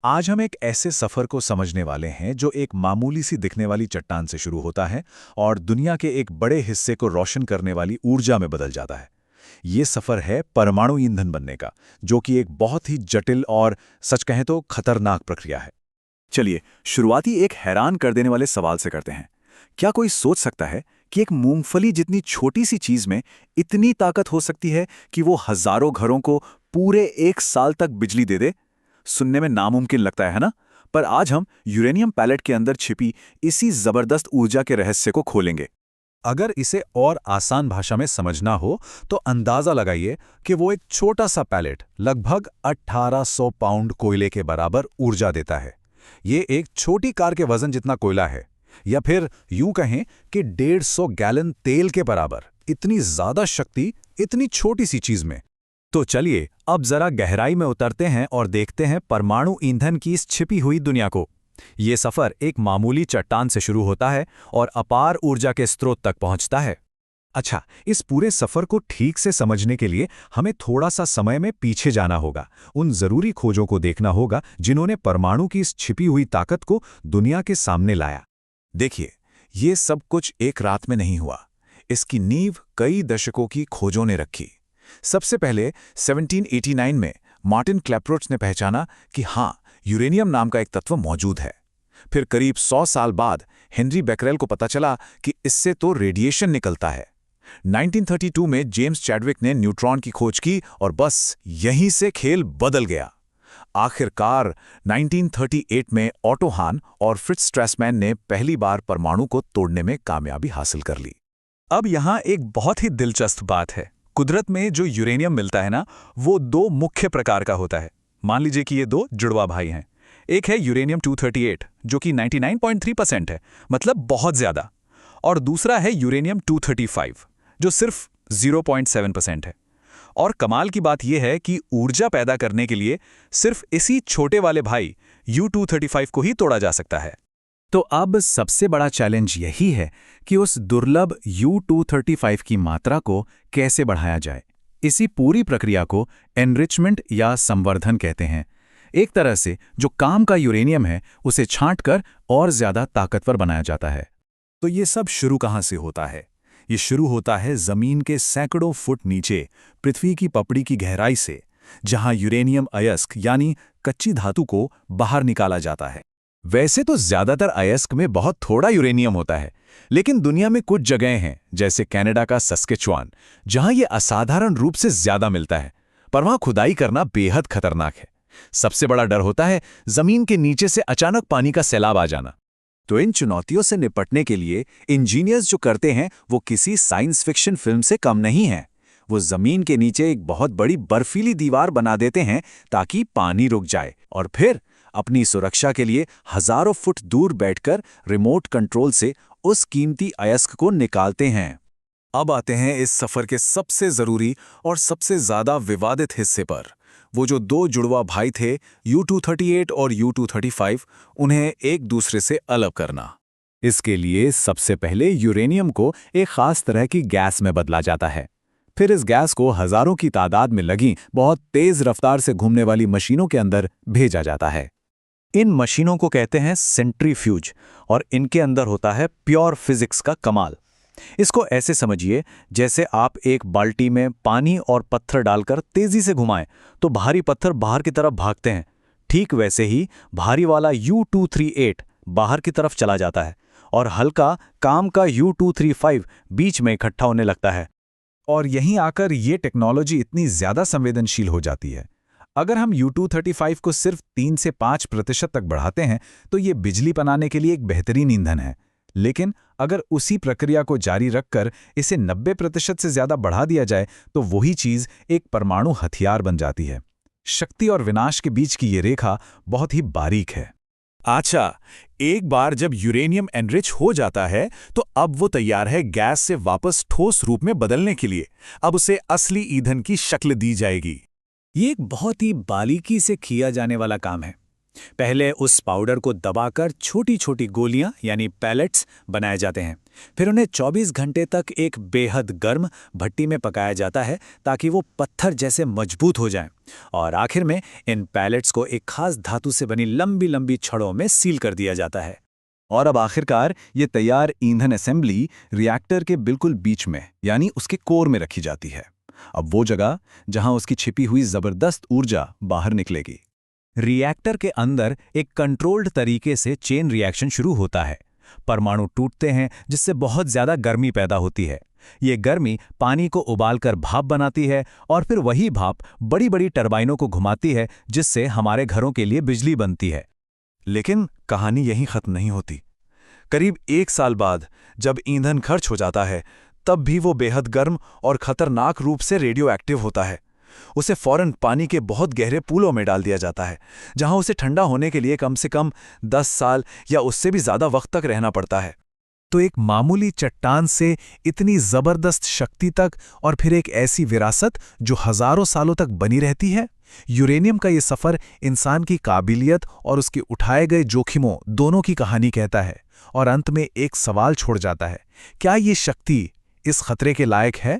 आज हम एक ऐसे सफर को समझने वाले हैं जो एक मामूली सी दिखने वाली चट्टान से शुरू होता है और दुनिया के एक बड़े हिस्से को रोशन करने वाली ऊर्जा में बदल जाता है। ये सफर है परमाणु ईंधन बनने का, जो कि एक बहुत ही जटिल और सच कहें तो खतरनाक प्रक्रिया है। चलिए शुरुआती एक हैरान कर देने वाले सवाल से करते हैं। क्या कोई सोच सकता है कि एक मूंगफली जितनी छोटी सी चीज में इतनी ताकत हो सकती है कि वो हजारों घरों को पूरे 1 साल तक बिजली दे दे? सुनने में नामुमकिन लगता है ना? पर आज हम यूरेनियम पैलेट के अंदर छिपी इसी जबरदस्त ऊर्जा के रहस्य को खोलेंगे। अगर इसे और आसान भाषा में समझना हो तो अंदाजा लगाइए कि वो एक छोटा सा पैलेट लगभग 1800 पाउंड कोयले के बराबर ऊर्जा देता है। ये एक छोटी कार के वजन जितना कोयला है, या फिर यूं कहें कि 150 गैलन तेल के बराबर। इतनी ज्यादा शक्ति इतनी छोटी सी चीज में। तो चलिए अब जरा गहराई में उतरते हैं और देखते हैं परमाणु ईंधन की इस छिपी हुई दुनिया को। ये सफर एक मामूली चट्टान से शुरू होता है और अपार ऊर्जा के स्रोत तक पहुंचता है। अच्छा, इस पूरे सफर को ठीक से समझने के लिए हमें थोड़ा सा समय में पीछे जाना होगा, उन जरूरी खोजों को देखना होगा जिन्होंने परमाणु की इस छिपी हुई ताकत को दुनिया के सामने लाया। देखिए, ये सब कुछ एक रात में नहीं हुआ। इसकी नींव कई दशकों की खोजों ने रखी। सबसे पहले 1789 में मार्टिन क्लैपरोच ने पहचाना कि हाँ, यूरेनियम नाम का एक तत्व मौजूद है। फिर करीब 100 साल बाद हेनरी बेकरेल को पता चला कि इससे तो रेडिएशन निकलता है। 1932 में जेम्स चैडविक ने न्यूट्रॉन की खोज की और बस यहीं से खेल बदल गया। आखिरकार 1938 में ऑटो हान और फ्रिट्ज स्ट्रैसमैन ने पहली बार परमाणु को तोड़ने में कामयाबी हासिल कर ली। अब यहाँ एक बहुत ही दिलचस्प बात है। कुदरत में जो यूरेनियम मिलता है ना, वो दो मुख्य प्रकार का होता है। मान लीजिए कि ये दो जुड़वा भाई हैं। एक है यूरेनियम 238 जो कि 99.3% है, मतलब बहुत ज्यादा, और दूसरा है यूरेनियम 235 जो सिर्फ 0.7% है। और कमाल की बात यह है कि ऊर्जा पैदा करने के लिए सिर्फ इसी छोटे वाले भाई U235 को ही तोड़ा जा सकता है। तो अब सबसे बड़ा चैलेंज यही है कि उस दुर्लभ U235 की मात्रा को कैसे बढ़ाया जाए। इसी पूरी प्रक्रिया को एनरिचमेंट या संवर्धन कहते हैं। एक तरह से जो काम का यूरेनियम है उसे छांटकर और ज्यादा ताकतवर बनाया जाता है। तो ये सब शुरू कहाँ से होता है? ये शुरू होता है जमीन के सैकड़ों फुट नीचे, पृथ्वी की पपड़ी की गहराई से, जहां यूरेनियम अयस्क यानी कच्ची धातु को बाहर निकाला जाता है। वैसे तो ज्यादातर अयस्क में बहुत थोड़ा यूरेनियम होता है, लेकिन दुनिया में कुछ जगहें हैं, जैसे कनाडा का सस्केचुआन, जहां ये असाधारण रूप से ज्यादा मिलता है। पर वहां खुदाई करना बेहद खतरनाक है। सबसे बड़ा डर होता है जमीन के नीचे से अचानक पानी का सैलाब आ जाना। तो इन चुनौतियों से निपटने के लिए इंजीनियर्स जो करते हैं वो किसी साइंस फिक्शन फिल्म से कम नहीं है। वो जमीन के नीचे एक बहुत बड़ी बर्फीली दीवार बना देते हैं ताकि पानी रुक जाए, और फिर अपनी सुरक्षा के लिए हजारों फुट दूर बैठकर रिमोट कंट्रोल से उस कीमती अयस्क को निकालते हैं। अब आते हैं इस सफर के सबसे जरूरी और सबसे ज्यादा विवादित हिस्से पर। वो जो दो जुड़वा भाई थे, U238 और U235, उन्हें एक दूसरे से अलग करना। इसके लिए सबसे पहले यूरेनियम को एक खास तरह की गैस में बदला जाता है। फिर इस गैस को हजारों की तादाद में लगी बहुत तेज रफ्तार से घूमने वाली मशीनों के अंदर भेजा जाता है। इन मशीनों को कहते हैं सेंट्रीफ्यूज, और इनके अंदर होता है प्योर फिजिक्स का कमाल। इसको ऐसे समझिए जैसे आप एक बाल्टी में पानी और पत्थर डालकर तेजी से घुमाएं तो भारी पत्थर बाहर की तरफ भागते हैं। ठीक वैसे ही भारी वाला U238 बाहर की तरफ चला जाता है और हल्का काम का U235 बीच में इकट्ठा होने लगता है। और यहीं आकर ये टेक्नोलॉजी इतनी ज्यादा संवेदनशील हो जाती है। अगर हम U235 को सिर्फ 3 से 5% तक बढ़ाते हैं तो ये बिजली बनाने के लिए एक बेहतरीन ईंधन है। लेकिन अगर उसी प्रक्रिया को जारी रखकर इसे 90% से ज्यादा बढ़ा दिया जाए तो वही चीज एक परमाणु हथियार बन जाती है। शक्ति और विनाश के बीच की ये रेखा बहुत ही बारीक है। अच्छा, एक बार जब यूरेनियम एनरिच हो जाता है तो अब वो तैयार है गैस से वापस ठोस रूप में बदलने के लिए। अब उसे असली ईंधन की शक्ल दी जाएगी। ये एक बहुत ही बारीकी से किया जाने वाला काम है। पहले उस पाउडर को दबाकर छोटी छोटी गोलियां यानी पैलेट्स बनाए जाते हैं। फिर उन्हें 24 घंटे तक एक बेहद गर्म भट्टी में पकाया जाता है ताकि वो पत्थर जैसे मजबूत हो जाएं। और आखिर में इन पैलेट्स को एक खास धातु से बनी लंबी लंबी छड़ों में सील कर दिया जाता है। और अब आखिरकार ये तैयार ईंधन असेंबली रिएक्टर के बिल्कुल बीच में यानी उसके कोर में रखी जाती है। अब वो जगह जहां उसकी छिपी हुई जबरदस्त ऊर्जा बाहर निकलेगी। रिएक्टर के अंदर एक कंट्रोल्ड तरीके से चेन रिएक्शन शुरू होता है। परमाणु टूटते हैं जिससे बहुत ज्यादा गर्मी पैदा होती है। ये गर्मी पानी को उबालकर भाप बनाती है और फिर वही भाप बड़ी बड़ी टरबाइनों को घुमाती है जिससे हमारे घरों के लिए बिजली बनती है। लेकिन कहानी यहीं खत्म नहीं होती। करीब 1 साल बाद जब ईंधन खर्च हो जाता है, तब भी वो बेहद गर्म और खतरनाक रूप से रेडियो एक्टिव होता है। उसे फौरन पानी के बहुत गहरे पूलों में डाल दिया जाता है, जहां उसे ठंडा होने के लिए कम से कम 10 साल या उससे भी ज्यादा वक्त तक रहना पड़ता है। तो एक मामूली चट्टान से इतनी जबरदस्त शक्ति तक और फिर एक ऐसी विरासत जो हजारों सालों तक बनी रहती है। यूरेनियम का ये सफर इंसान की काबिलियत और उसके उठाए गए जोखिमों दोनों की कहानी कहता है और अंत में एक सवाल छोड़ जाता है, क्या ये शक्ति इस खतरे के लायक है?